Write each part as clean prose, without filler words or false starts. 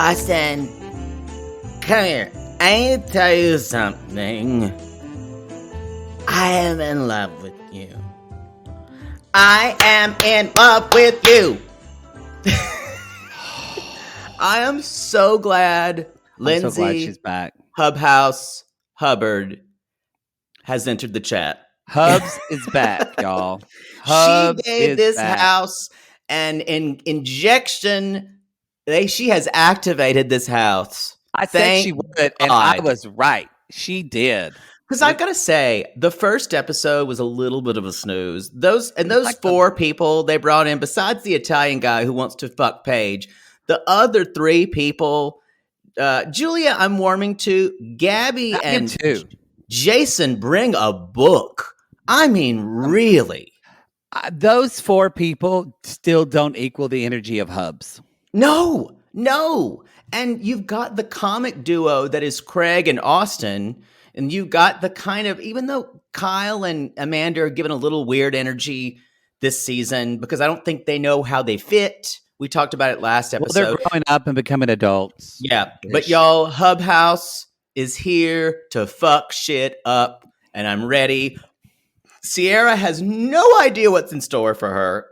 Austin, come here. I need to tell you something. I am in love with you. I am in love with you. I am so glad Lindsay, I'm so glad she's back. Hubhouse Hubbard has entered the chat. Hubs is back, y'all. Hubs she gave is this back. house an injection. She has activated this house. I said she would, and I was right. She did. Because I gotta say, the first episode was a little bit of a snooze. Those like four people they brought in, besides the Italian guy who wants to fuck Paige, the other three people, Julia, I'm warming to. Gabby and Jason bring a book. I mean, really. Those four people still don't equal the energy of Hubs. No. And you've got the comic duo that is Craig and Austin. And you got the kind of, even though Kyle and Amanda are given a little weird energy this season, because I don't think they know how they fit. We talked about it last episode. Well, they're growing up and becoming adults. Yeah. But y'all, Hubhouse is here to fuck shit up. And I'm ready. Sierra has no idea what's in store for her.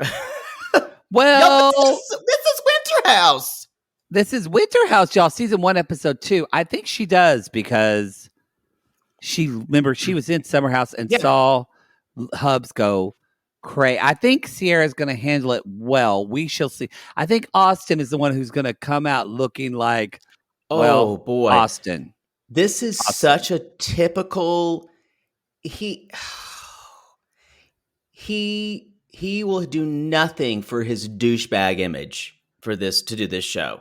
Well, this is Winter House. This is Winter House, y'all. Season 1, episode 2. I think she does because she was in Summer House and saw Hubs go crazy. I think Sierra's going to handle it well. We shall see. I think Austin is the one who's going to come out looking like, boy, Austin. This is such a typical. He will do nothing for his douchebag image to do this show.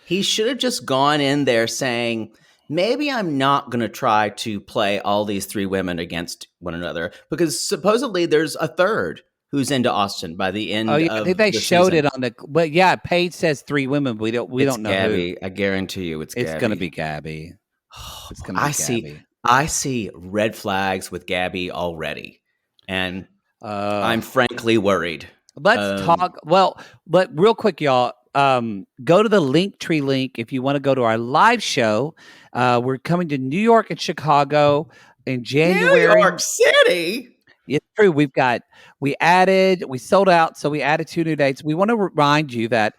He should have just gone in there saying, maybe I'm not going to try to play all these three women against one another, because supposedly there's a third who's into Austin by the end. I think they showed it on the. But yeah, Paige says three women. But we don't know Gabby. who. I guarantee you, it's Gabby. It's going to be Gabby. It's going to be Gabby. I see red flags with Gabby already, and I'm frankly worried. Let's talk. Well, but real quick, y'all. Go to the Linktree link if you want to go to our live show. We're coming to New York and Chicago in January. New York City. It's true. We sold out, so we added 2 new dates. We want to remind you that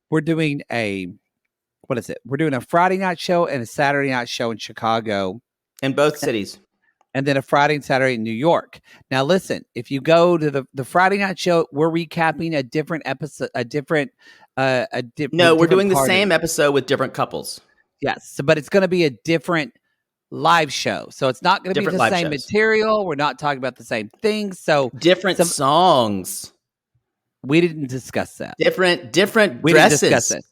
we're doing We're doing a Friday night show and a Saturday night show in Chicago. In both cities. And then a Friday and Saturday in New York. Now, listen, if you go to the Friday night show, we're recapping a different episode, No, we're doing the same episode with different couples. Yes, but it's going to be a different live show. So it's not going to be the same material. We're not talking about the same things. So different songs. We didn't discuss that. Different we dresses. Didn't discuss it.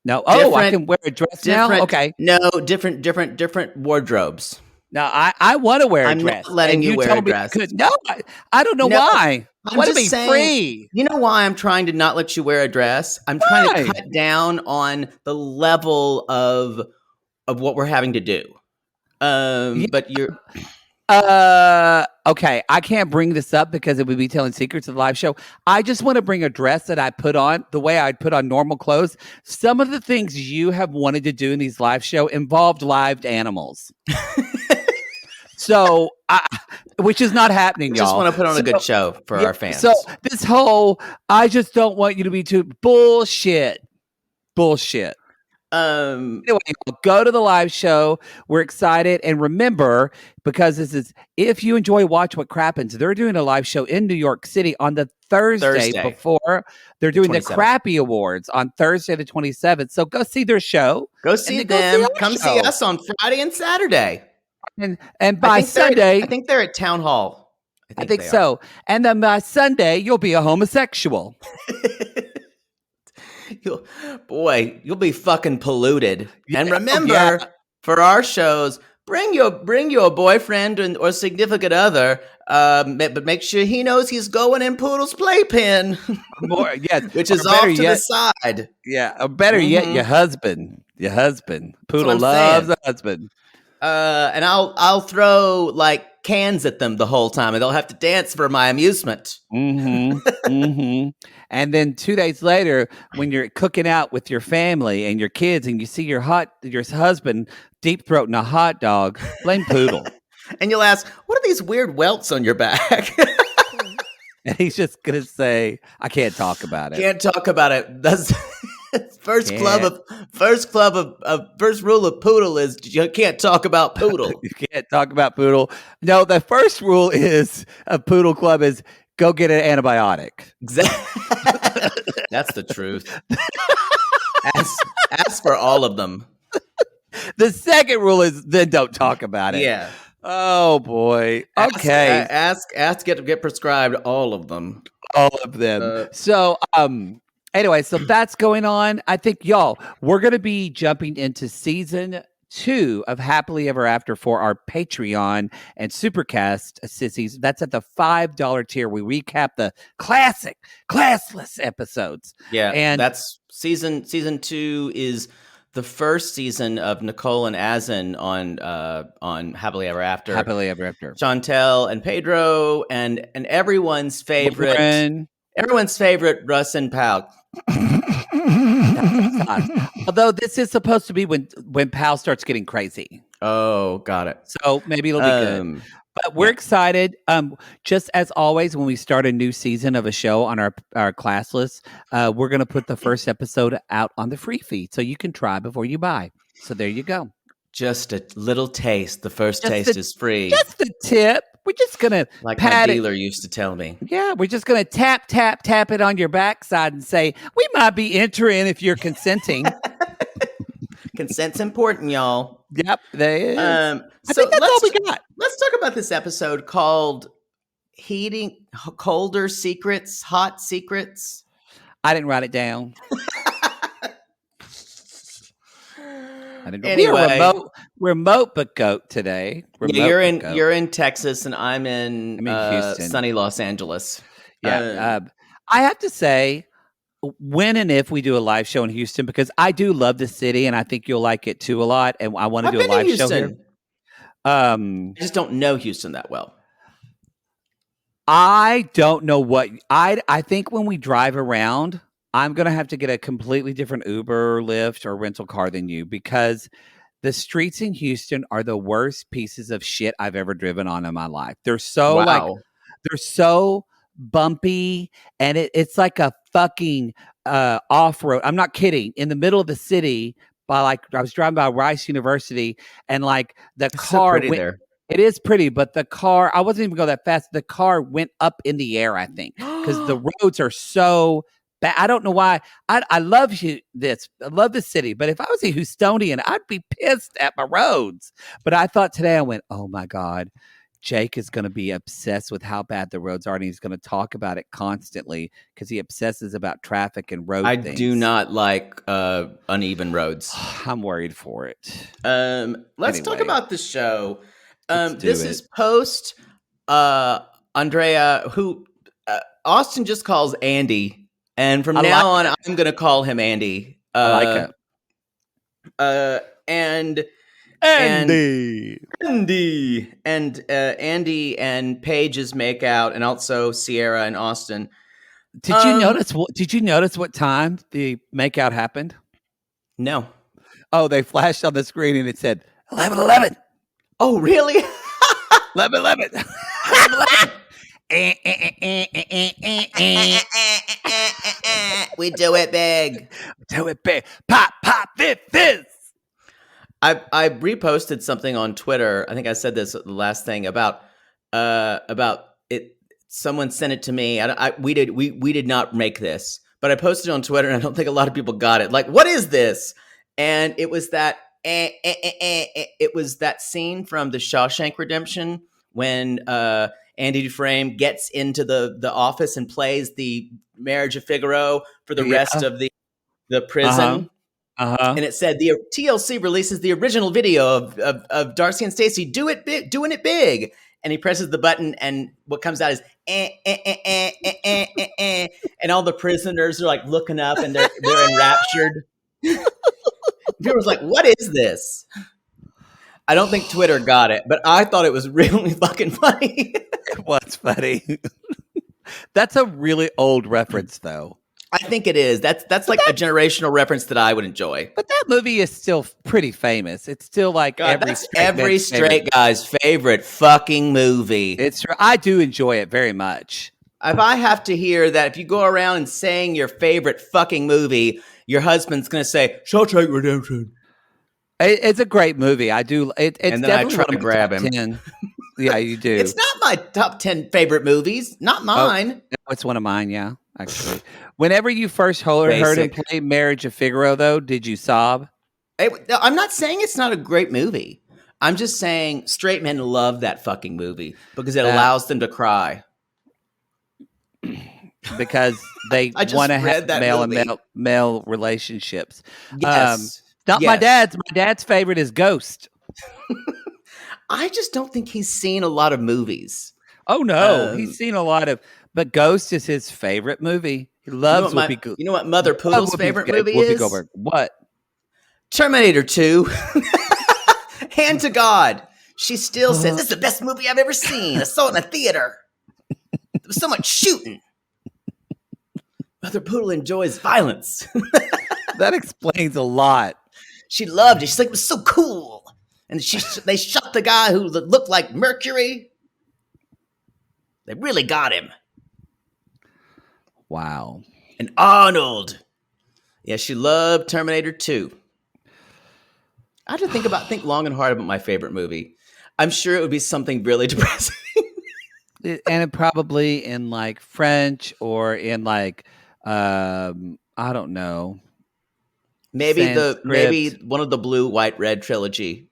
No. Oh, I can wear a dress now? Okay. No, different wardrobes. No, I want to wear a dress. I'm not letting you wear a dress. No, I don't know why. I want to be free. You know why I'm trying to not let you wear a dress? I'm trying to cut down on the level of what we're having to do. But you're... Okay, I can't bring this up because it would be telling secrets of the live show. I just want to bring a dress that I put on the way I'd put on normal clothes. Some of the things you have wanted to do in these live show involved live animals. So, which is not happening, y'all. Just want to put on a good show for our fans. So this whole, I just don't want you to be too bullshit. Anyway, go to the live show. We're excited. And remember, because this is, if you enjoy Watch What Crappens, they're doing a live show in New York City on the Thursday before. They're doing the Crappy Awards on Thursday the 27th. So go see their show. Go see them. Come see us on Friday and Saturday. And by Sunday, I think they're at Town Hall. I think so. And then by Sunday, you'll be a homosexual. You'll be fucking polluted. And remember, for our shows, bring you a boyfriend or significant other, but make sure he knows he's going in Poodle's playpen. Which is off to the side. Yeah, or better yet, your husband. Poodle loves a husband. And I'll throw like cans at them the whole time, and they'll have to dance for my amusement. And then 2 days later, when you're cooking out with your family and your kids, and you see your husband deep throating a hot dog, blame Poodle. And you'll ask, "What are these weird welts on your back?" And he's just gonna say, "I can't talk about it. Can't talk about it." That's first rule of Poodle is you can't talk about Poodle. You can't talk about Poodle. No, the first rule is a Poodle Club is go get an antibiotic. Exactly. That's the truth. Ask for all of them. The second rule is then don't talk about it. Yeah. Oh boy. Okay. Ask get prescribed all of them. All of them. Anyway, so that's going on. I think y'all, we're going to be jumping into season 2 of Happily Ever After for our Patreon and Supercast sissies. That's at the $5 tier. We recap the classic, classless episodes. Yeah, and that's season 2 is the first season of Nicole and Asin on Happily Ever After. Happily Ever After. Chantel and Pedro and everyone's favorite. Everyone's favorite Russ and Pal. Although this is supposed to be when Pal starts getting crazy. Oh, got it. So maybe it'll be good. But we're excited. Just as always, when we start a new season of a show on our class list, we're going to put the first episode out on the free feed, so you can try before you buy. So there you go. Just a little taste. The first taste is free. Just a tip. We're just going to like my dealer used to tell me. Yeah, we're just going to tap it on your backside and say, we might be entering if you're consenting. Consent's important, y'all. Yep, there is. I think that's all we got. Let's talk about this episode called Colder Secrets, Hot Secrets. I didn't write it down. Anyway, we're remote but goat today. You're in Texas and I'm in Houston. Sunny Los Angeles. Yeah, I have to say, when and if we do a live show in Houston, because I do love the city and I think you'll like it too a lot, and I want to do a live show here. I just don't know Houston that well. I don't know what I think when we drive around, I'm going to have to get a completely different Uber, Lyft, or rental car than you, because the streets in Houston are the worst pieces of shit I've ever driven on in my life. They're so they're so bumpy, and it's like a fucking off-road. I'm not kidding. In the middle of the city, I was driving by Rice University, and the car so there. It is pretty, but the car, I wasn't even going that fast. The car went up in the air, I think, because the roads are so bad. I don't know why. I love this. I love the city, but if I was a Houstonian, I'd be pissed at my roads. But I thought today, I went, oh my God, Jake is going to be obsessed with how bad the roads are, and he's going to talk about it constantly because he obsesses about traffic and road things. I do not like uneven roads. I'm worried for it. Let's talk about the show. This is post Andrea, who Austin just calls Andy, and from now on, I'm going to call him Andy. I like it. And Andy and Paige's make out, and also Sierra and Austin. Did you notice what time the make out happened? No. Oh, they flashed on the screen and it said 11:11. Oh, really? 11:11. We do it big. Do it big. Pop, fizz. I reposted something on Twitter. I think I said this the last thing about it. Someone sent it to me. We did not make this, but I posted it on Twitter, and I don't think a lot of people got it. Like, what is this? And it was that. It was that scene from The Shawshank Redemption when Andy Dufresne gets into the office and plays the Marriage of Figaro for the rest of the prison. And it said the TLC releases the original video of Darcy and Stacey doing it big, and he presses the button, and what comes out is and all the prisoners are like looking up, and they're enraptured. People was like, "What is this?" I don't think Twitter got it, but I thought it was really fucking funny. It was funny. That's a really old reference, though. I think it is. That's like a generational reference that I would enjoy. But that movie is still pretty famous. It's still like God, every straight guy's favorite fucking movie. I do enjoy it very much. If I have to hear that if you go around and saying your favorite fucking movie, your husband's going to say, Shawshank Redemption. It's a great movie. I do. It's and then definitely I try one to of my grab top him. 10. Yeah, you do. It's not my top 10 favorite movies. Not mine. Oh, it's one of mine, yeah, actually. Whenever you first heard him play Marriage of Figaro, though, did you sob? I'm not saying it's not a great movie. I'm just saying straight men love that fucking movie because it allows them to cry. Because they want to have male relationships. Yes. My dad's. My dad's favorite is Ghost. I just don't think he's seen a lot of movies. Oh no, he's seen a lot of. But Ghost is his favorite movie. He loves Whoopi. You know what Mother Poodle's favorite movie is? Goldberg. What? Terminator 2. Hand to God. She still says, this is the best movie I've ever seen. I saw it in a theater. There was so much shooting. Mother Poodle enjoys violence. That explains a lot. She loved it. She's like, it was so cool. And they shot the guy who looked like Mercury. They really got him. Wow. And Arnold. Yeah, she loved Terminator 2. I had to think long and hard about my favorite movie. I'm sure it would be something really depressing. And it probably in like French or in like I don't know. Maybe one of the blue, white, red trilogy.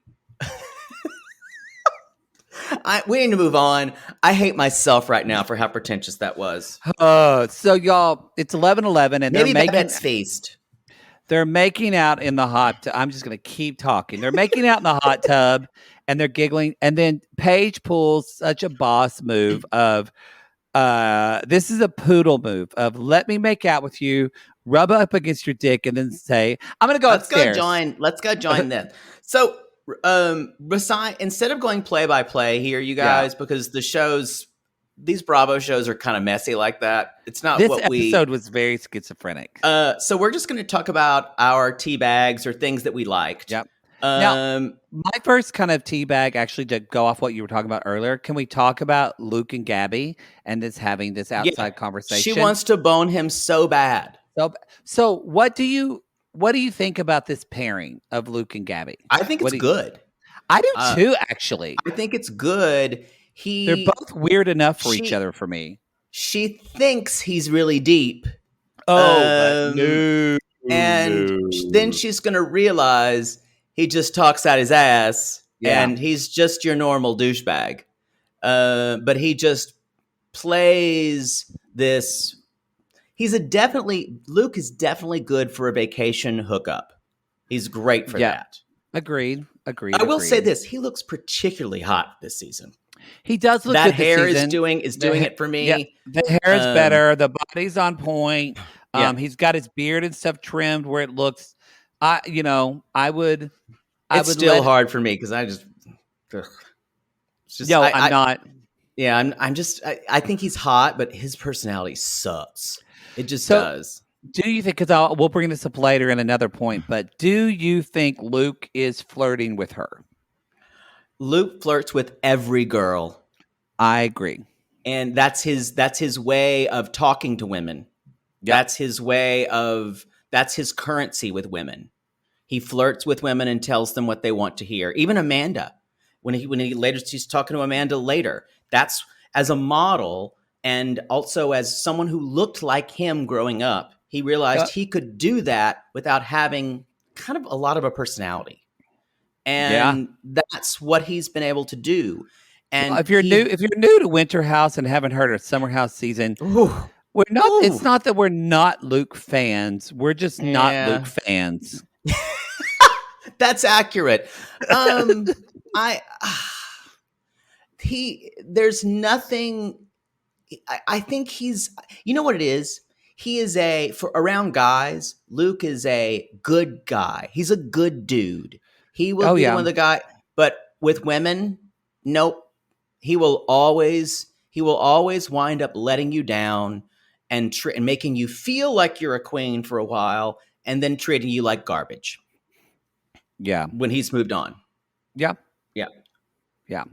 We need to move on. I hate myself right now for how pretentious that was. So y'all, it's 11:11, and maybe Babette's Feast. They're making out in the hot tub. I'm just going to keep talking. They're making out in the hot tub, and they're giggling. And then Paige pulls such a boss move of, this is a poodle move of, let me make out with you, rub up against your dick, and then say, I'm going to go upstairs. Let's go join them. So, instead of going play by play here, you guys, because these Bravo shows are kind of messy like that. It's not this episode was very schizophrenic. So we're just going to talk about our tea bags or things that we liked. Yep. Now, my first kind of tea bag, actually, to go off what you were talking about earlier, can we talk about Luke and Gabby and having this outside conversation? She wants to bone him so bad. So what do you think about this pairing of Luke and Gabby? I think it's good. I do too, actually. I think it's good. They're both weird enough for each other for me. She thinks he's really deep. Oh, no. And then she's going to realize he just talks out his ass and he's just your normal douchebag. But he just plays this. Luke is definitely good for a vacation hookup. He's great for that. Agreed. I will say this. He looks particularly hot this season. He does look that good hair this season. is doing it for me. Yeah, the hair is better. The body's on point. He's got his beard and stuff trimmed where it looks. It's still hard for me because I just. It's just I'm not. Yeah, I'm just. I think he's hot, but his personality sucks. It just does. Do you think? Because we'll bring this up later in another point. But do you think Luke is flirting with her? Luke flirts with every girl. I agree. And that's his way of talking to women. Yep. That's his currency with women. He flirts with women and tells them what they want to hear. Even Amanda, when he's talking to Amanda later, that's as a model and also as someone who looked like him growing up, he realized he could do that without having kind of a lot of a personality. And that's what he's been able to do. And if you're new to Winter House and haven't heard of Summer House season, we're not. It's not that we're not Luke fans. We're just not Luke fans. That's accurate. There's nothing. I think he's. You know what it is. He is around guys. Luke is a good guy. He's a good dude. He will be one of the guys. But with women, nope. He will always wind up letting you down and making you feel like you're a queen for a while, and then treating you like garbage. Yeah. When he's moved on. Yeah. Yeah. Yeah.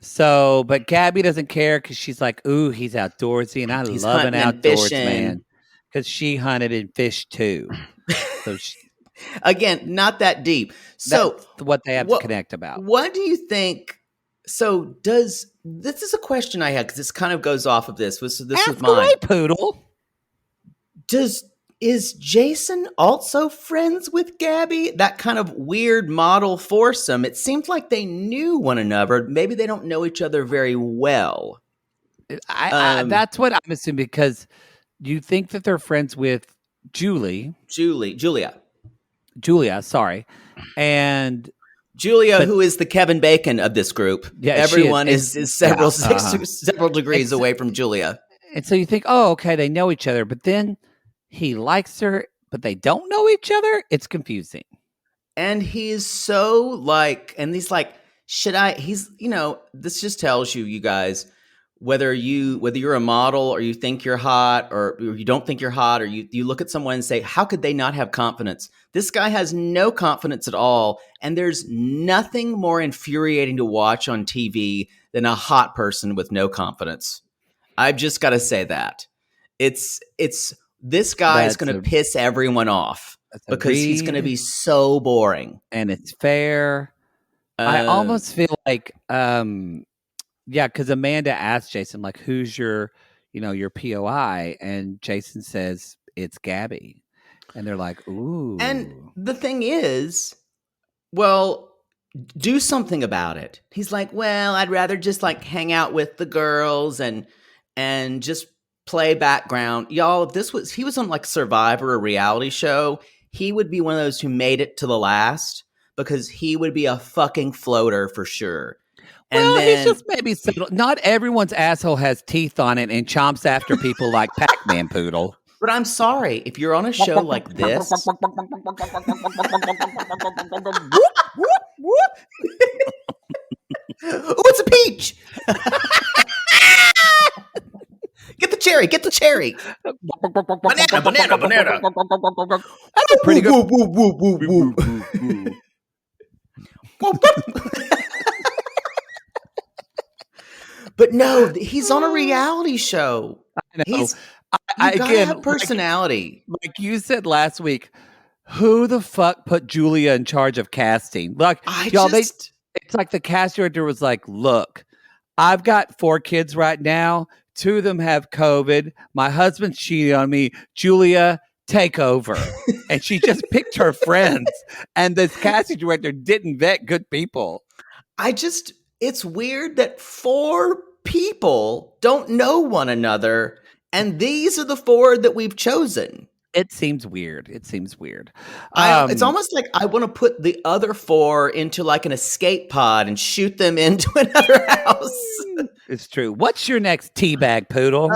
So, but Gabby doesn't care because she's like, ooh, he's outdoorsy, and I He's love an hunting and outdoors fishing. man because she hunted and fished too. So again, not that deep. So that's what they have to connect about. What do you think? So this is a question I had because this kind of goes off of this. This Ask was mine. away, Poodle. Is Jason also friends with Gabby? That kind of weird model foursome. It seemed like they knew one another. Maybe they don't know each other very well. That's what I'm assuming, because you think that they're friends with Julia, sorry. And Julia, who is the Kevin Bacon of this group. Yeah, everyone is several degrees away from Julia. And so you think, oh, okay, they know each other, but then he likes her, but they don't know each other. It's confusing. And he's so like, and he's like, he's, this just tells you guys, whether you're a model or you think you're hot or you don't think you're hot, or you look at someone and say, how could they not have confidence? This guy has no confidence at all. And there's nothing more infuriating to watch on TV than a hot person with no confidence. I've just got to say that this guy is going to piss everyone off because he's going to be so boring. And it's fair. I almost feel like, because Amanda asked Jason, like, who's your POI? And Jason says, it's Gabby. And they're like, ooh. And the thing is, well, do something about it. He's like, well, I'd rather just like hang out with the girls and just play background. Y'all, if he was on like Survivor, a reality show, he would be one of those who made it to the last, because he would be a fucking floater for sure. Well, he's just maybe settled. Not everyone's asshole has teeth on it and chomps after people like Pac-Man, Poodle. But I'm sorry, if you're on a show like this, oh, it's a peach. Get the cherry. Banana. That's a pretty good. But no, he's on a reality show. I know. You gotta have personality. Like you said last week, who the fuck put Julia in charge of casting? Like, it's like the cast director was like, look, I've got 4 kids right now. 2 of them have COVID. My husband's cheating on me. Julia, take over. And she just picked her friends. And this casting director didn't vet good people. It's weird that 4 people don't know one another, and these are the 4 that we've chosen. It seems weird. It's almost like I want to put the other 4 into like an escape pod and shoot them into another house. It's true. What's your next teabag, Poodle?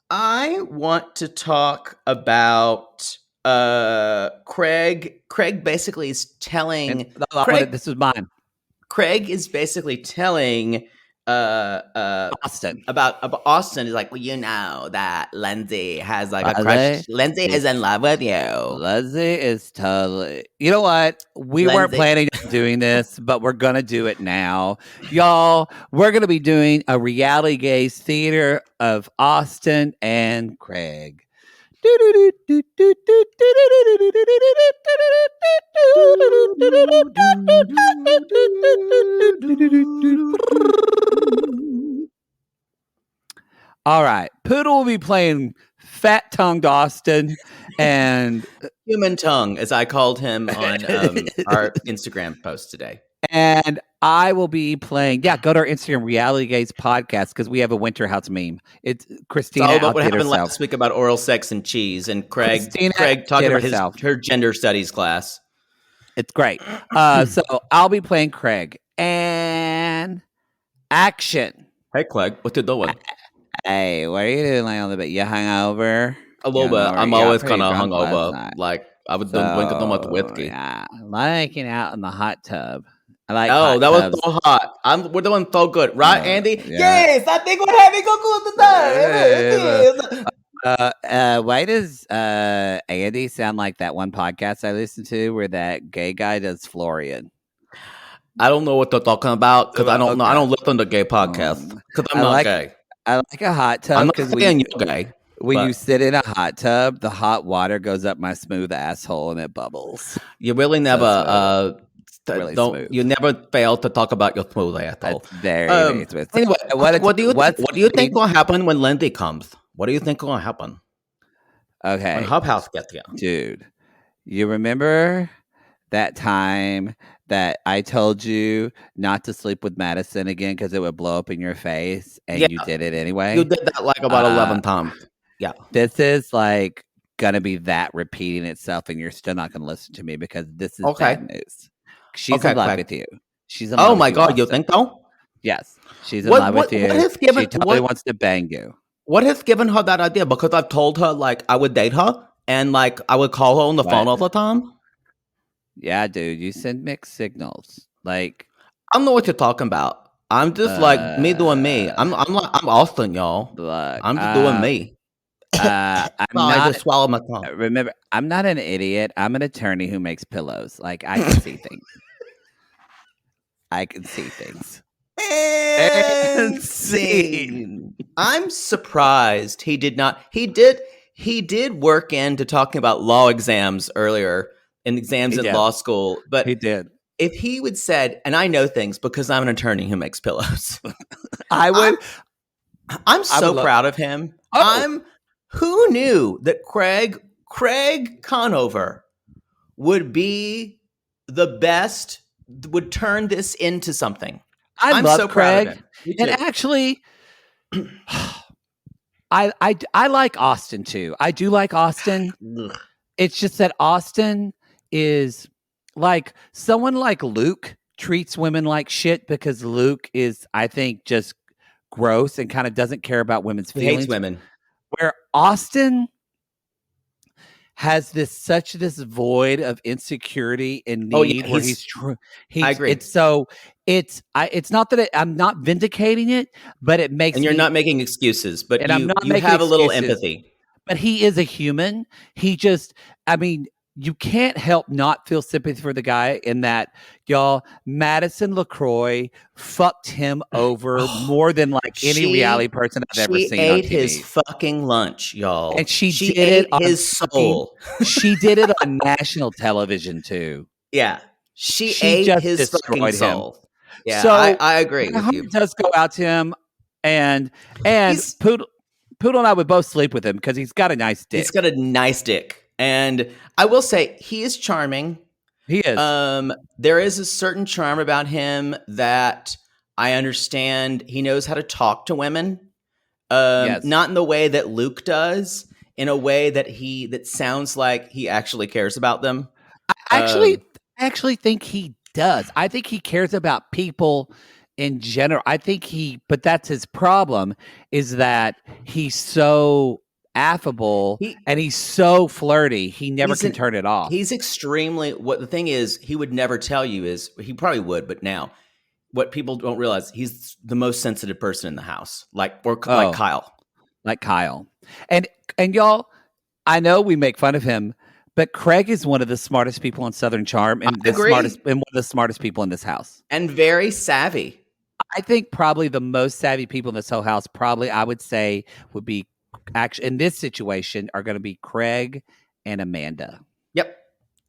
I want to talk about Craig. Craig basically is telling. This is mine. Craig is basically telling Austin about Austin. Is like, well, that Lindsay has like a crush. Lindsay is in love with you. Lindsay is totally. You know what? We weren't planning on doing this, but we're gonna do it now, y'all. We're gonna be doing a reality gaze theater of Austin and Craig. All right, Poodle will be playing fat-tongued Austin and human tongue, as I called him on our Instagram post today. And I will be playing. Yeah, go to our Instagram, Reality Gaze Podcast, because we have a Winter House meme. It's Christina. It's all about what happened last week about oral sex and cheese, and Craig talking about her gender studies class. It's great. So I'll be playing Craig. And action. Hey, Craig, what you doing? Hey, what are you doing on the bed? You hungover? A little bit. I'm always kind of hungover. Like I was drinking too much whiskey. Yeah, liking out in the hot tub. I like Oh, hot that was tubs. so hot. We're doing so good, right, Andy? Yeah. Yes, I think we're having a good time. Why does Andy sound like that one podcast I listened to where that gay guy does Florian? I don't know what they're talking about because I don't know. I don't listen to gay podcasts because I'm not gay. I like a hot tub I'm not because saying you're gay. when you sit in a hot tub, the hot water goes up my smooth asshole and it bubbles. You really never Really don't. smooth. You never fail to talk about your smooth asshole. That's very smooth. Anyway, what do you think will happen when Lindy comes? What do you think will happen? Okay, when Hubhouse gets here, dude. You remember that time that I told you not to sleep with Madison again because it would blow up in your face, and you did it anyway? You did that like about 11 times. Yeah. This is like gonna be that repeating itself, and you're still not gonna listen to me because this is bad news. She's in love with you. She's in love. Oh my God, you think so? Yes, she's in love with you. She totally wants to bang you. What has given her that idea? Because I've told her like I would date her and like I would call her on the phone all the time. Yeah, dude, you send mixed signals. Like I don't know what you're talking about. I'm just like me doing me. I'm Austin, y'all. I'm just doing me. I just swallow my tongue. Remember, I'm not an idiot. I'm an attorney who makes pillows. Like I can see things. I can see things. And scene. I'm surprised he did not. He did work into talking about law exams earlier in exams in law school. But he did. If he would said, and I know things because I'm an attorney who makes pillows. I would. I'm so proud of him. Who knew that Craig Conover would be the best, would turn this into something. I'm love so Craig. proud of him. And actually, I like Austin too. I do like Austin. It's just that Austin is like someone like Luke treats women like shit because Luke is, I think, just gross and kind of doesn't care about women's feelings. He hates women. Where Austin has this void of insecurity and need where he's I agree. It's not that I'm not vindicating it, but it makes and you're not making excuses, but you have a little empathy. But he is a human. He just, I mean, you can't help not feel sympathy for the guy in that, y'all, Madison LaCroix fucked him over more than like any reality person I've ever seen on TV. She ate his fucking lunch, y'all. And she did ate it his soul. She did it on national television too. Yeah. She ate his fucking soul. Yeah, so I agree with you. It does go out to him. And Poodle and I would both sleep with him because he's got a nice dick. He's got a nice dick. And I will say he is charming. He is. There is a certain charm about him that I understand. He knows how to talk to women. Not in the way that Luke does, in a way that sounds like he actually cares about them. I actually think he does. I think he cares about people in general. But that's his problem, is that he's so affable and he's so flirty. He never can turn it off. He's extremely, the thing is, he would never tell you is, he probably would, but now what people don't realize, he's the most sensitive person in the house. Like Kyle. Like Kyle. And y'all, I know we make fun of him, but Craig is one of the smartest people on Southern Charm and one of the smartest people in this house. And very savvy. I think probably the most savvy people in this whole house, I would say, would be actually in this situation are going to be Craig and Amanda. Yep.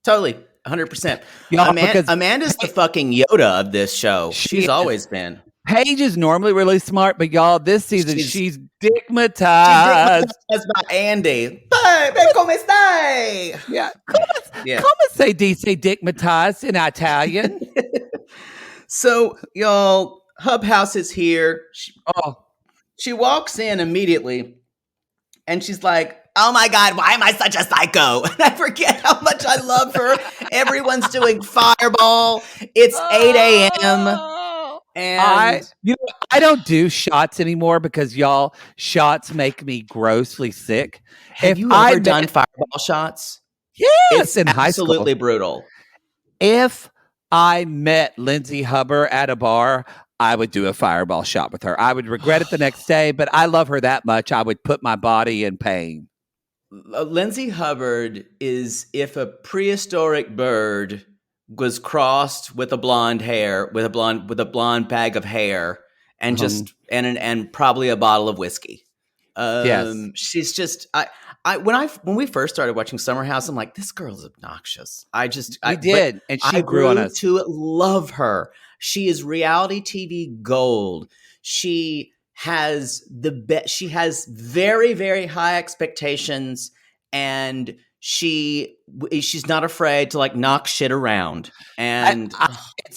Totally. 100%. Amanda's the fucking Yoda of this show. She's always been. Paige is normally really smart, but y'all, this season she's digmatized. She's by Andy. Baby, come stai? Yeah. Come say digmatized in Italian. So, y'all, Hubhouse is here. She walks in immediately, and she's like, oh my God, why am I such a psycho? And I forget how much I love her. Everyone's doing Fireball. It's 8 a.m. And I don't do shots anymore because y'all, shots make me grossly sick. Have you ever done Fireball shots? Yes, it's in high school. Absolutely brutal. If I met Lindsay Hubbard at a bar, I would do a fireball shot with her. I would regret it the next day, but I love her that much. I would put my body in pain. Lindsay Hubbard is if a prehistoric bird was crossed with a blonde hair, with a blonde bag of hair, and just and probably a bottle of whiskey. Yes. She's just when we first started watching Summer House, I'm like, this girl's obnoxious. And she grew on us. to love her. She is reality TV gold. She has she has very, very high expectations, and she's not afraid to like knock shit around. And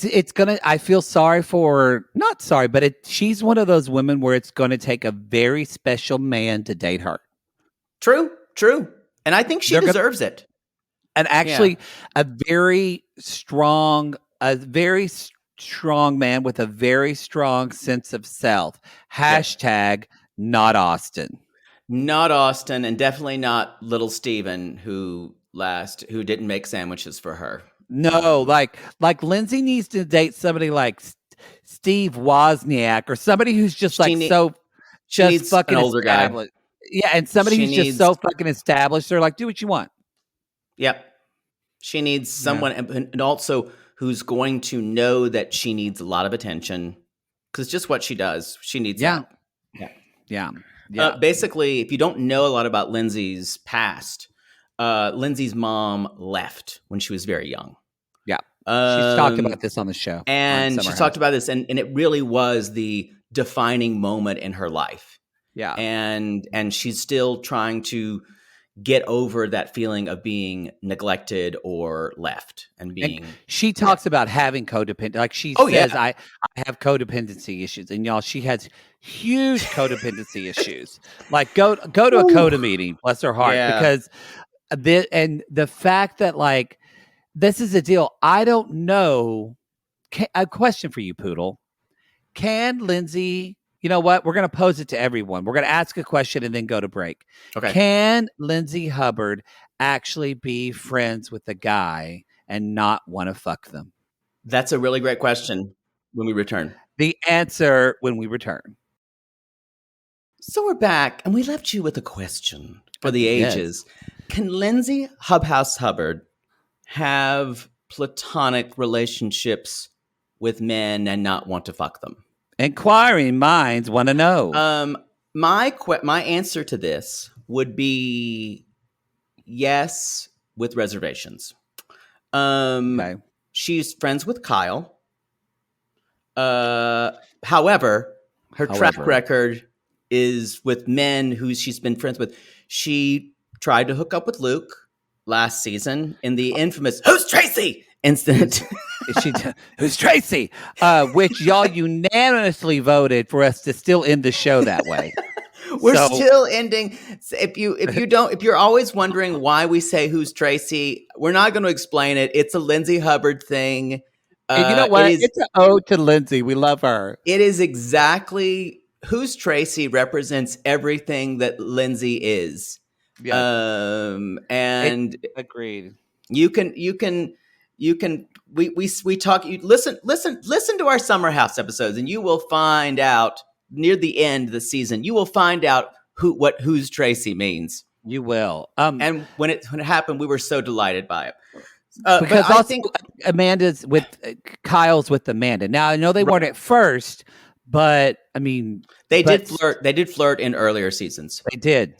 it's gonna. I feel sorry for not sorry, but she's one of those women where it's going to take a very special man to date her. True, and I think she deserves it. And actually, a very strong man with a very strong sense of self. Hashtag not Austin. Not Austin, and definitely not little Steven, who didn't make sandwiches for her. No, like Lindsay needs to date somebody like Steve Wozniak, or somebody who's just just fucking an older guy. Yeah, and somebody who's just so fucking established. They're like, do what you want. Yep. She needs someone, and also who's going to know that she needs a lot of attention, because it's just what she does. She needs that. Yeah. Basically, if you don't know a lot about Lindsay's past, Lindsay's mom left when she was very young. Yeah. She's talked about this on the show. And she's talked about this, and it really was the defining moment in her life. Yeah. And she's still trying to get over that feeling of being neglected or left, and she talks about having codependent, like she says, I have codependency issues, and y'all, she has huge codependency issues. Like go to a coda meeting, bless her heart, because the fact that like this is a deal. I don't know. A question for you, Poodle. Can Lindsay? You know what? We're going to pose it to everyone. We're going to ask a question and then go to break. Okay. Can Lindsay Hubbard actually be friends with a guy and not want to fuck them? That's a really great question when we return. The answer when we return. So we're back, and we left you with a question for the ages. Yes. Can Lindsay Hubhouse Hubbard have platonic relationships with men and not want to fuck them? Inquiring minds want to know. My answer to this would be yes, with reservations. Okay. She's friends with Kyle. However, her track record is with men who she's been friends with. She tried to hook up with Luke last season in the infamous "Who's Tracy?" incident. Who's Tracy? Which y'all unanimously voted for us to still end the show that way. We're still ending. If you're always wondering why we say "Who's Tracy," we're not going to explain it. It's a Lindsay Hubbard thing. And you know what? It's an ode to Lindsay. We love her. It is exactly "Who's Tracy" represents everything that Lindsay is. Yes. And agreed. We talk. You listen to our Summer House episodes, and you will find out near the end of the season. You will find out who's Tracy means. You will. And when it happened, we were so delighted by it. Because I think Amanda's with Kyle's with Amanda. Now I know they weren't at first, but I mean they did flirt. They did flirt in earlier seasons. They did.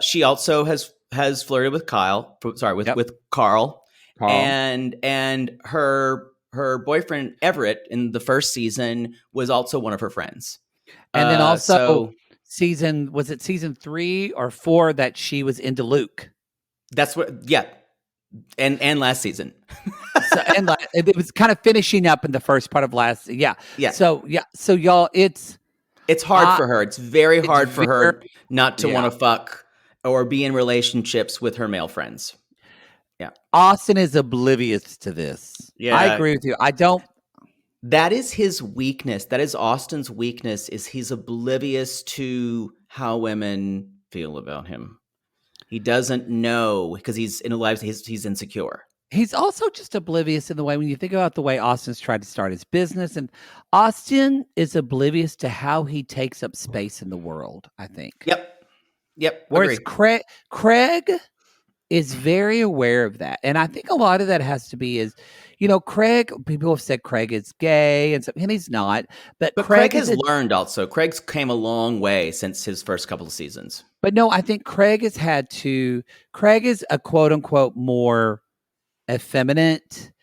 She also has flirted with Kyle. Sorry, with Carl. And her boyfriend Everett in the first season was also one of her friends. And then also season 3 or 4 that she was into Luke. That's what and last season. It was kind of finishing up in the first part of last. Yeah. So y'all, it's hard for her. It's very hard for her not to want to fuck or be in relationships with her male friends. Yeah. Austin is oblivious to this. Yeah. I agree with you. I don't. That is his weakness. That is Austin's weakness, is he's oblivious to how women feel about him. He doesn't know because he's in a life, he's insecure. He's also just oblivious in the way when you think about the way Austin's tried to start his business, and Austin is oblivious to how he takes up space in the world, I think. Yep. Whereas Agree. Craig is very aware of that. And I think a lot of that has to be is, Craig, people have said Craig is gay and he's not. But Craig has learned also. Craig's came a long way since his first couple of seasons. But no, I think Craig is a quote unquote more effeminate,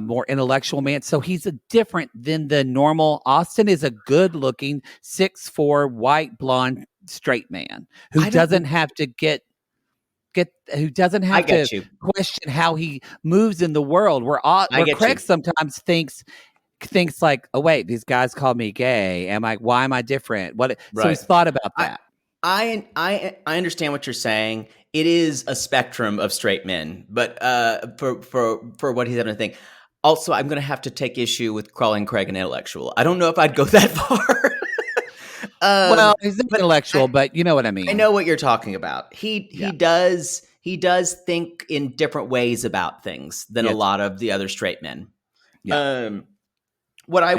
more intellectual man. So he's different than the normal. Austin is a good looking 6'4" white blonde straight man who doesn't have to question how he moves in the world. Where Craig sometimes thinks like, oh wait, these guys call me gay. Why am I different? Right. So he's thought about that. I understand what you're saying. It is a spectrum of straight men, but for what he's having to think. Also, I'm going to have to take issue with calling Craig an intellectual. I don't know if I'd go that far. Well, he's intellectual, but you know what I mean. I know what you're talking about. He does think in different ways about things than a lot of the other straight men. Yeah. What I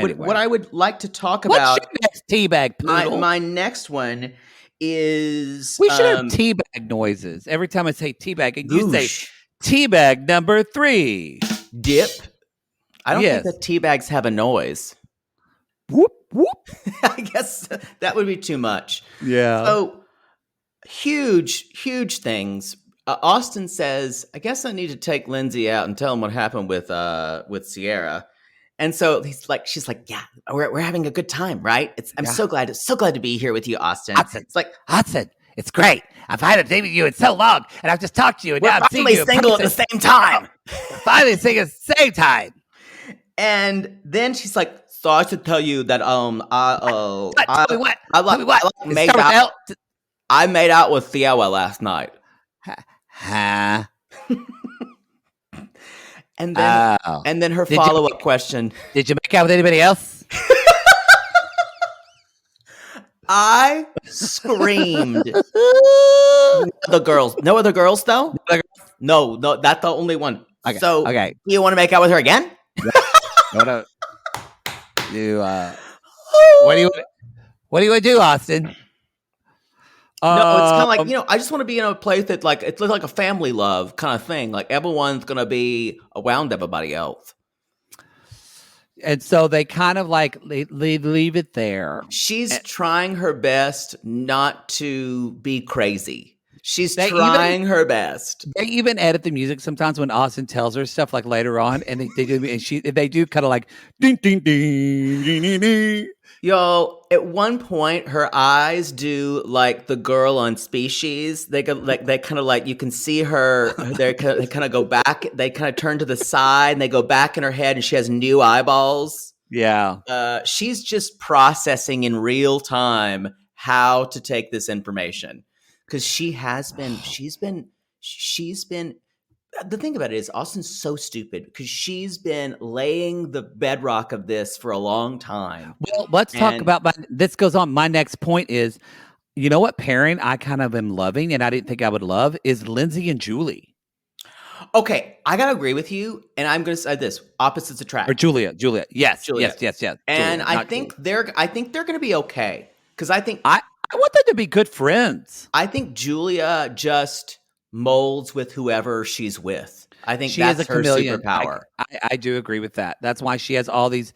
would like to talk about. What's your next teabag poodle? My next one is we should have teabag noises every time I say teabag, and you say teabag number 3. Dip. I don't think that teabags have a noise. Whoop whoop. I guess that would be too much. Yeah. So huge things. Austin says, "I guess I need to take Lindsay out and tell him what happened with Sierra." And so she's like, "Yeah, we're having a good time, right? I'm so glad to be here with you, Austin." It's like, Austin, it's great. I've had a date with you in so long, and I've just talked to you, and now I'm seeing you single at the same time. Finally single at the same time. And then she's like, "So I should tell you that tell me what? I made out with Sierra last night." Huh? And then her follow-up question. Did you make out with anybody else? I screamed. No other girls though? No, that's the only one. Okay. So do you want to make out with her again? What do you want to do, Austin? No, it's kind of like, I just want to be in a place that it's like a family love kind of thing. Like everyone's going to be around everybody else. And so they kind of leave it there. She's trying her best not to be crazy. She's trying her best. They even edit the music sometimes when Austin tells her stuff later on, and they do kind of like ding ding ding ding ding ding. Yo, at one point, her eyes do like the girl on Species. They go they kind of you can see her. They kind of go back. They kind of turn to the side, and they go back in her head, and she has new eyeballs. Yeah. She's just processing in real time how to take this information. Because she's been. The thing about it is, Austin's so stupid because she's been laying the bedrock of this for a long time. Well, let's talk about this. Goes on. My next point is, you know what pairing I kind of am loving, and I didn't think I would love is Lindsay and Julie. Okay, I gotta agree with you, and I'm gonna say this: opposites attract. Or Julia. Yes. And I think they're gonna be okay because I want them to be good friends. I think Julia just molds with whoever she's with. I think that's her superpower. I do agree with that. That's why she has all these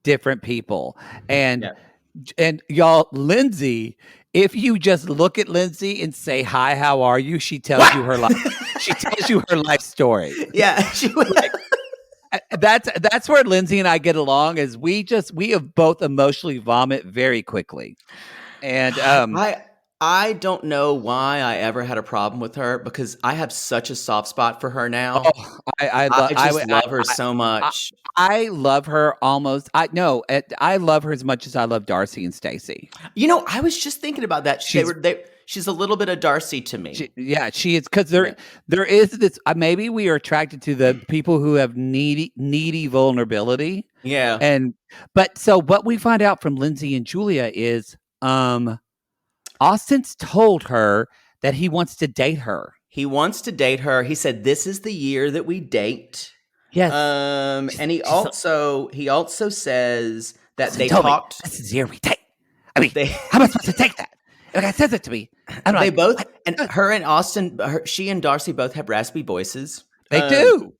different people. And y'all, Lindsay, if you just look at Lindsay and say, "Hi, how are you?" She tells you her life. She tells you her life story. Yeah. That's where Lindsay and I get along is we have both emotionally vomit very quickly. And I don't know why I ever had a problem with her because I have such a soft spot for her now. Oh, I love her so much. I love her almost. I love her as much as I love Darcy and Stacey. I was just thinking about that. She's a little bit of Darcy to me. She is because there is this. Maybe we are attracted to the people who have needy vulnerability. Yeah. But what we find out from Lindsay and Julia is, Austin's told her that he wants to date her. He wants to date her. He said, "This is the year that we date." Yes. And he also says that they told talked. Me, this is the year we date. I mean, They, how am I supposed to take that? The guy says it to me. I'm they like, both, what? and her and Austin, she and Darcy both have raspy voices. They do.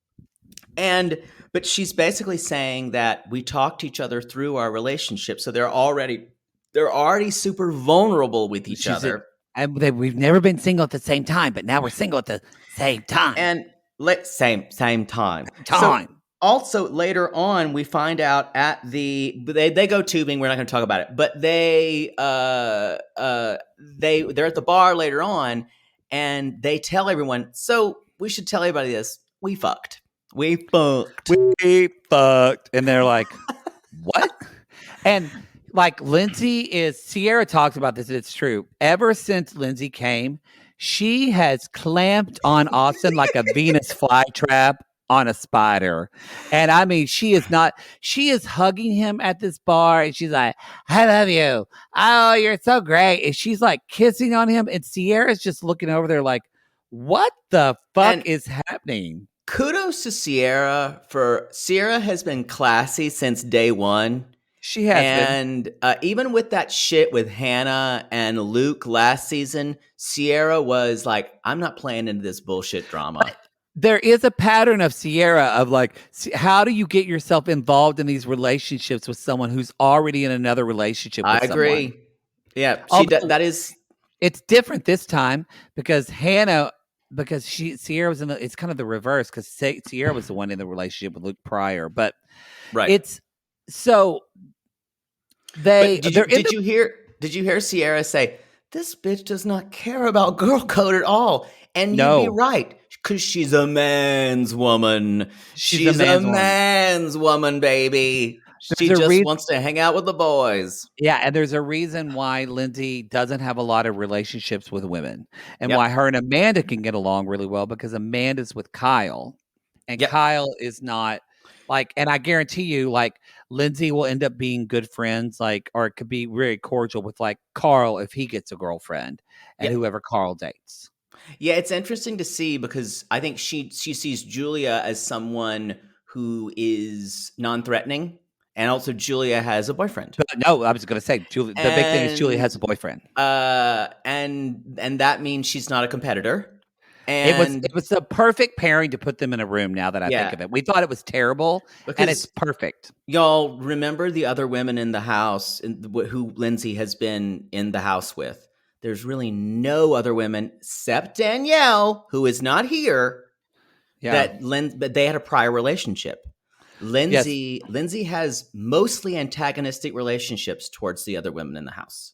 But she's basically saying that we talked each other through our relationship, so they're already super vulnerable with each other. And we've never been single at the same time, but now we're single at the same time. And same time. So also later on, we find out they go tubing. We're not going to talk about it, but they're at the bar later on, and they tell everyone. So we should tell everybody this: we fucked. We fucked. And they're like, what? And like Sierra talks about this, and it's true. Ever since Lindsay came, she has clamped on Austin like a Venus flytrap on a spider. And I mean, she is hugging him at this bar, and she's like, I love you. Oh, you're so great. And she's like kissing on him, and Sierra's just looking over there like, what the fuck is happening? Kudos to Sierra Sierra has been classy since day one. She has been. Even with that shit with Hannah and Luke last season, Sierra was like, I'm not playing into this bullshit drama. But there is a pattern of Sierra of like, how do you get yourself involved in these relationships with someone who's already in another relationship with someone? I agree. Yeah, that is. It's different this time because Sierra was it's kind of the reverse because Sierra was the one in the relationship with Luke prior, but it's so did you hear Sierra say, this bitch does not care about girl code at all? And you'd be right, because she's a man's woman. She's a man's woman, baby. She just wants to hang out with the boys. Yeah, and there's a reason why Lindsay doesn't have a lot of relationships with women, and why her and Amanda can get along really well, because Amanda's with Kyle, and Kyle is not like. And I guarantee you, like, Lindsay will end up being good friends, like, or it could be very cordial with like Carl if he gets a girlfriend, and whoever Carl dates. Yeah, it's interesting to see, because I think she sees Julia as someone who is non-threatening. And also, Julia has a boyfriend. No, I was going to say, the big thing is Julia has a boyfriend. And that means she's not a competitor. And it was the perfect pairing to put them in a room. Now that I think of it, we thought it was terrible, and it's perfect. Y'all remember the other women in the house who Lindsay has been in the house with? There's really no other women except Danielle, who is not here. Yeah, but they had a prior relationship. Lindsay has mostly antagonistic relationships towards the other women in the house.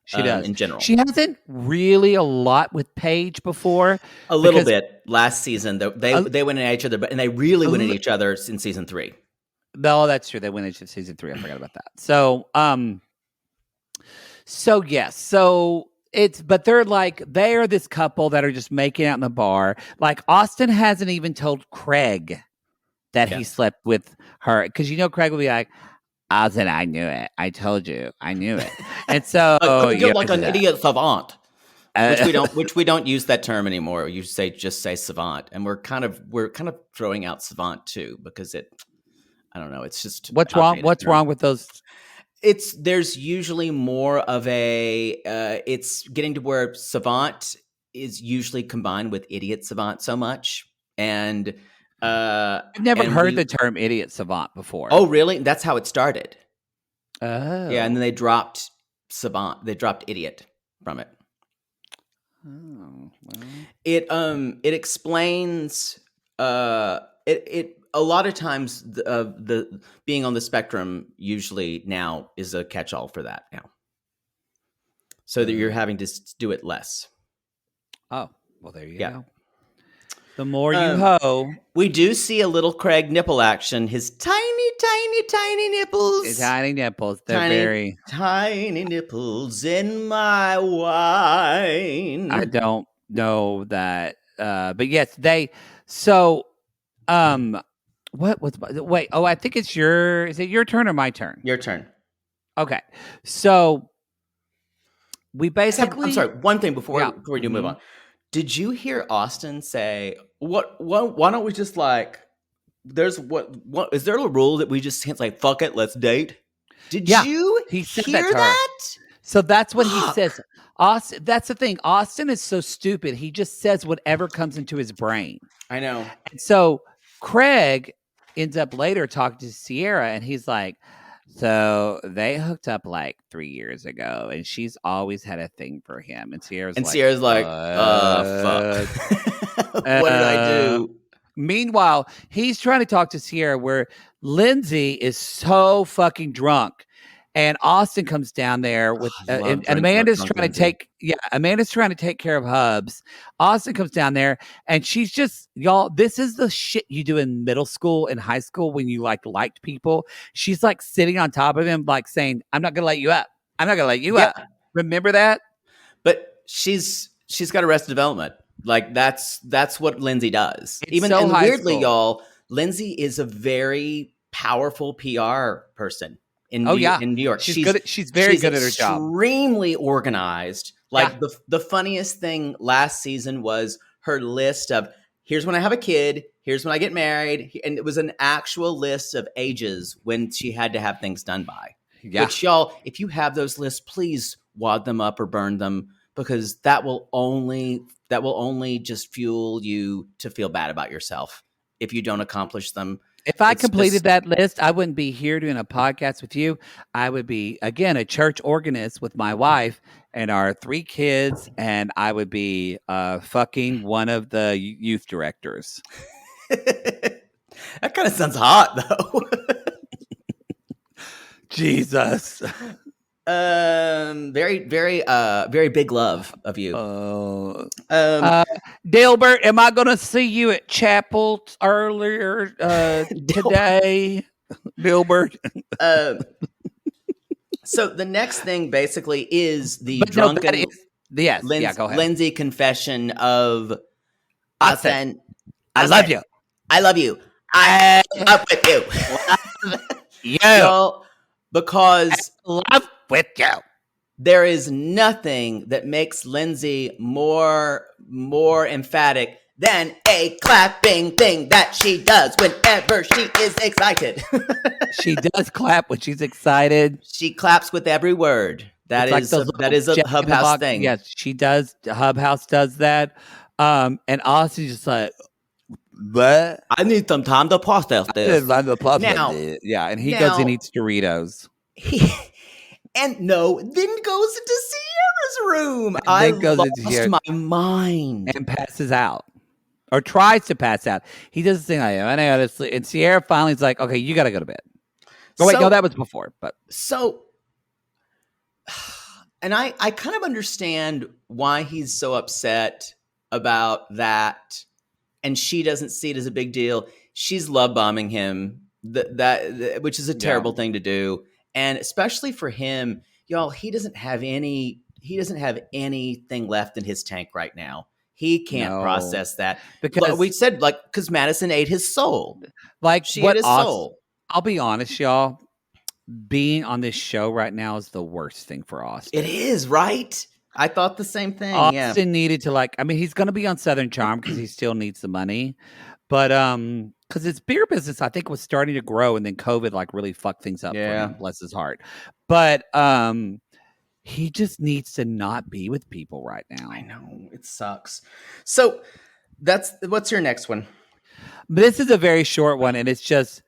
She does. In general. She hasn't really a lot with Paige before. A little bit last season. They went at each other, and they really went at each other in season 3. No, that's true. They went into season 3. I forgot about that. So yes. So but they are this couple that are just making out in the bar. Like, Austin hasn't even told Craig that he slept with her, because Craig will be like, Austin, I knew it. I told you, I knew it. And so you're like an idiot savant, which we don't use that term anymore. You just say savant, and we're kind of throwing out savant too, because I don't know. It's just what's wrong. What's wrong with those? There's usually more of it's getting to where savant is usually combined with idiot savant so much, and. I've never heard the term idiot savant before. Oh, really? That's how it started. Oh. Yeah, and then they dropped savant. They dropped idiot from it. Oh. Well. It explains it a lot of times the being on the spectrum usually now is a catch-all for that now. So that you're having to do it less. Oh, well, there you go. The more you hoe. We do see a little Craig nipple action. His tiny, tiny, tiny nipples. His tiny nipples. They're very... Tiny nipples in my wine. I don't know that. But yes, they... So, what was... Wait, I think it's your... Is it your turn or my turn? Your turn. Okay. So, we basically... I'm sorry, one thing before we do move on. Did you hear Austin say, why don't we just like, there's what is there a rule that we just can't say, fuck it, let's date? Did you he said that hear to her. that? So that's what he Fuck. says. Austin, that's the thing. Austin is so stupid. He just says whatever comes into his brain. I know. And so Craig ends up later talking to Sierra, and he's like, so they hooked up like 3 years ago, and she's always had a thing for him. And Sierra's like, fuck. What did I do? Meanwhile, he's trying to talk to Sierra where Lindsay is so fucking drunk. And Austin comes down there with, and Amanda's trying to Amanda's trying to take care of Hubs. Austin comes down there, and she's just, y'all, this is the shit you do in middle school and high school when you liked people. She's like sitting on top of him, like saying, I'm not going to let you up. I'm not going to let you up. Remember that? But she's got Arrested Development. Like that's what Lindsay does. It's so high weirdly, school. y'all, Lindsay is a very powerful PR person. In New York. She's good. She's very good at her job. Extremely organized. Like the funniest thing last season was her list of, here's when I have a kid, here's when I get married, and it was an actual list of ages when she had to have things done by. Yeah. Which, y'all, if you have those lists, please wad them up or burn them, because that will only just fuel you to feel bad about yourself if you don't accomplish them. If I completed that list, I wouldn't be here doing a podcast with you. I would be, again, a church organist with my wife and our 3 kids, and I would be fucking one of the youth directors. That kind of sounds hot, though. Jesus. Very, very, very big love of you. Dilbert, am I going to see you at chapel earlier today? Dilbert. So the next thing basically is the drunken Lindsay confession of Austin. I love you. I love you. I'm up with you. Yo, because love with you. There is nothing that makes Lindsay more emphatic than a clapping thing that she does whenever she is excited. She does clap when she's excited. She claps with every word. That is a Hub House thing. Yes, she does. Hub House does that. And Austin's just like, what? I need some time to process this. And he goes and eats Doritos. Then goes into Sierra's room. I lost my mind. And passes out. Or tries to pass out. He does the thing I know how to sleep. And Sierra finally is like, okay, you got to go to bed. Oh, wait, no, that was before. But and I kind of understand why he's so upset about that. And she doesn't see it as a big deal. She's love bombing him, which is a terrible thing to do. And especially for him, y'all, he doesn't have anything left in his tank right now. He can't process that. Because we said, because Madison ate his soul. She ate his soul. I'll be honest, y'all. Being on this show right now is the worst thing for Austin. It is, right? I thought the same thing. Austin needed to he's going to be on Southern Charm because he still needs the money. But because his beer business, I think, was starting to grow, and then COVID really fucked things up for him, bless his heart. But he just needs to not be with people right now. I know, it sucks. So what's your next one? This is a very short one, and it's just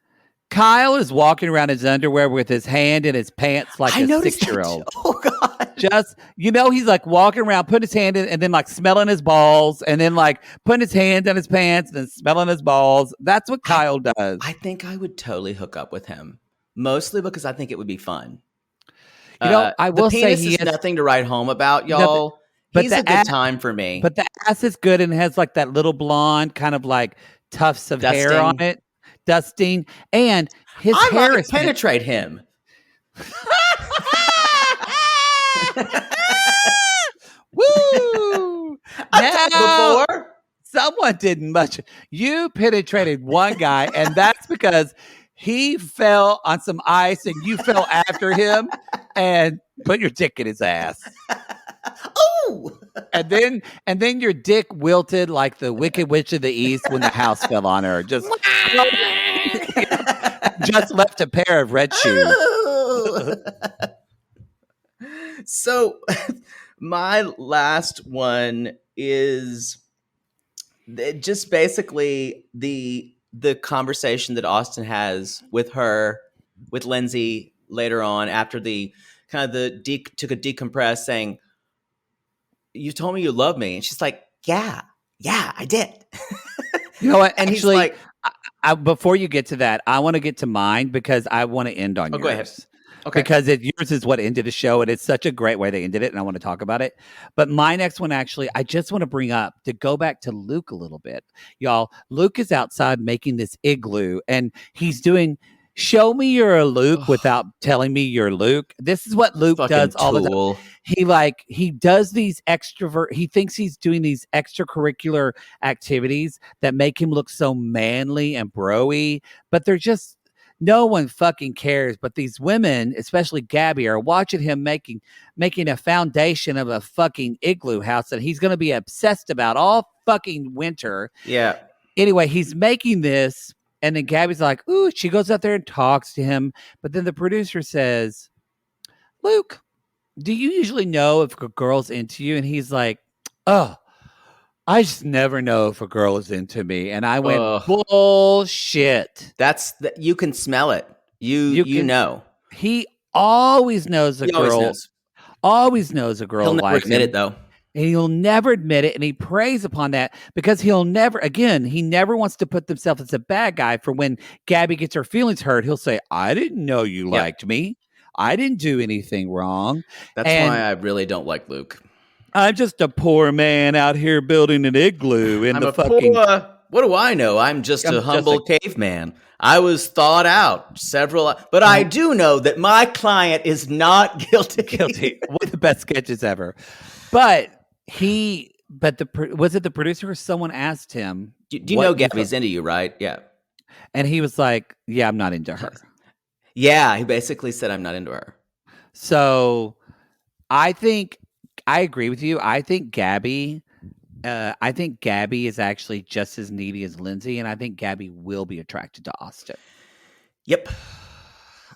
Kyle is walking around his underwear with his hand in his pants like a 6-year-old. Oh God! Just he's walking around, putting his hand in, and then smelling his balls, and then putting his hand in his pants, and then smelling his balls. That's what Kyle does. I think I would totally hook up with him, mostly because I think it would be fun. I will say he has nothing to write home about, y'all. But he's a good time for me. But the ass is good and has that little blonde kind of tufts of hair on it. Dusting, and his hair is penetrate him. Woo! Now, before someone didn't much. You penetrated one guy, and that's because he fell on some ice, and you fell after him and put your dick in his ass. Oh. and then your dick wilted like the Wicked Witch of the East when the house fell on her. Just just left a pair of red shoes. So my last one is just basically the conversation that Austin has with Lindsay later on after the kind of took a decompress, saying, "You told me you love me," and she's like, "Yeah, I did." You know what? And Actually, he's like, before you get to that, I want to get to mine because I want to end on yours. Go ahead. Okay. Because yours is what ended the show, and it's such a great way they ended it, and I want to talk about it. But my next one, actually, I just want to bring up, to go back to Luke a little bit. Y'all, Luke is outside making this igloo, and he's doing, show me you're a Luke without telling me you're Luke. This is what Luke does all the time. He does these he thinks he's doing these extracurricular activities that make him look so manly and bro-y, but they're just, no one fucking cares. But these women, especially Gabby, are watching him making a foundation of a fucking igloo house that he's going to be obsessed about all fucking winter. Yeah. Anyway, he's making this, and then Gabby's like, ooh, she goes out there and talks to him. But then the producer says, Luke, do you usually know if a girl's into you? And he's like, oh, I just never know if a girl is into me. And I went, bullshit. You can smell it. You know. He always knows a girl. Always knows a girl. He'll never admit it, though. And he'll never admit it. And he preys upon that because he never wants to put himself as a bad guy for when Gabby gets her feelings hurt. He'll say, I didn't know you liked me. I didn't do anything wrong. That's why I really don't like Luke. I'm just a poor man out here building an igloo in the fucking... what do I know? I'm just a humble caveman. I was thought out but I do know that my client is not guilty. One of the best sketches ever. But was it the producer or someone asked him? Do you know Gabby's into you, right? Yeah. And he was like, yeah, I'm not into her. Yeah, he basically said, I'm not into her. So I agree with you. I think Gabby is actually just as needy as Lindsay, and I think Gabby will be attracted to Austin. Yep.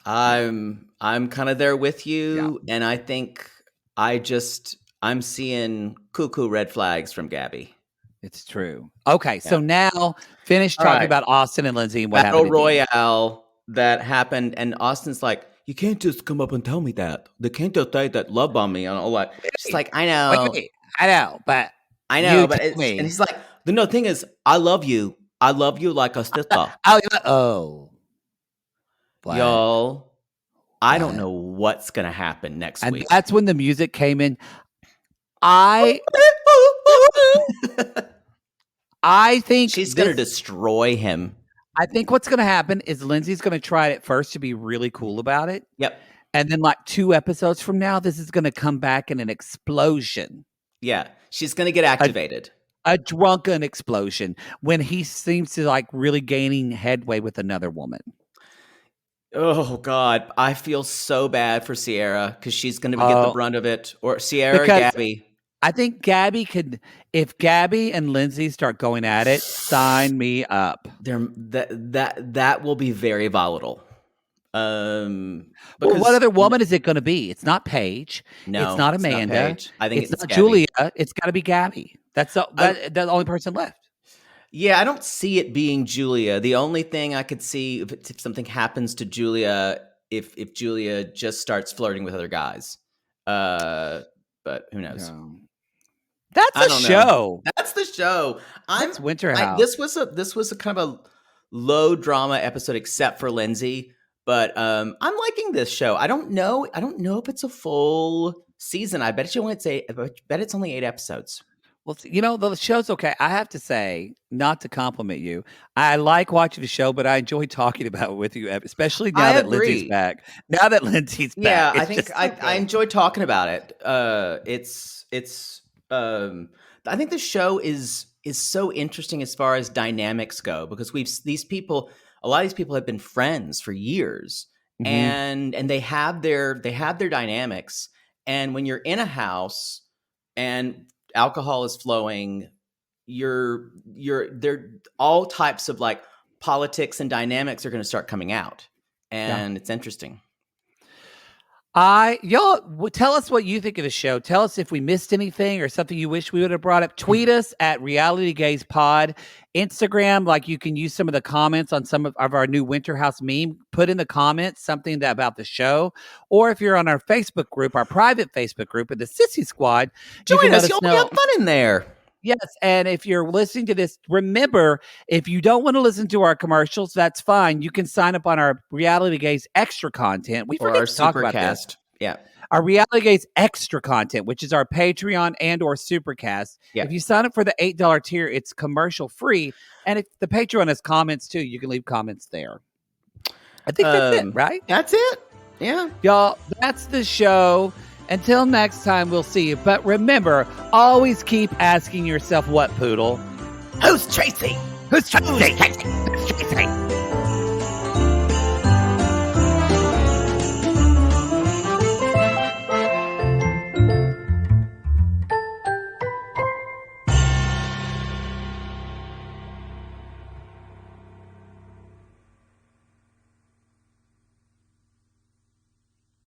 I'm kind of there with you, and I think I'm seeing cuckoo red flags from Gabby. It's true. Okay, so now finish talking about Austin and Lindsay and what Battle happened. Royale that happened, and Austin's like, you can't just come up and tell me that. They can't just say that love on me and all that. She's like, I know. Wait, I know, but and he's like, the thing is, I love you. I love you like a sister. Y'all, I don't know what's gonna happen next week. That's when the music came in. I think she's gonna destroy him. I think what's going to happen is Lindsay's going to try at first to be really cool about it. Yep. And then like 2 episodes from now, this is going to come back in an explosion. Yeah. She's going to get activated. A drunken explosion when he seems to like really gaining headway with another woman. Oh, God. I feel so bad for Sierra because she's going to get the brunt of it. Or Sierra or Gabby. I think Gabby if Gabby and Lindsay start going at it, sign me up. That will be very volatile. What other woman is it going to be? It's not Paige. No, it's not Amanda. Not Paige. I think it's not Gabby. Julia. It's got to be Gabby. That's the only person left. Yeah, I don't see it being Julia. The only thing I could see if something happens to Julia, if Julia just starts flirting with other guys. But who knows? No. That's the show. That's the show. That's Winter House. This was a kind of a low drama episode, except for Lindsay. But I'm liking this show. I don't know if it's a full season. I bet it's only 8 episodes. Well, the show's okay. I have to say, not to compliment you, I like watching the show, but I enjoy talking about it with you, especially now that Lindsay's back. Yeah, I think I enjoy talking about it. I think the show is so interesting as far as dynamics go, because a lot of these people have been friends for years, and they have their dynamics. And when you're in a house, and alcohol is flowing. There all types of like politics and dynamics are going to start coming out, and it's interesting. Y'all tell us what you think of the show. Tell us if we missed anything or something you wish we would have brought up. Tweet us at Reality Gaze Pod. Instagram, like you can use some of the comments on some of our new Winter House meme. Put in the comments something about the show. Or if you're on our Facebook group, our private Facebook group, the Sissy Squad, join us. You'll have fun in there. Yes, and if you're listening to this, remember, if you don't want to listen to our commercials, that's fine. You can sign up on our Reality Gaze extra content. We forget to talk about this. Yeah. Our Reality Gaze extra content, which is our Patreon and or Supercast. Yeah. If you sign up for the $8 tier, it's commercial free. And if the Patreon has comments too, you can leave comments there. I think that's it, right? That's it. Yeah. Y'all, that's the show. Until next time, we'll see you. But remember, always keep asking yourself, what, Poodle? Who's Tracy? Who's Tracy? Who's Tracy?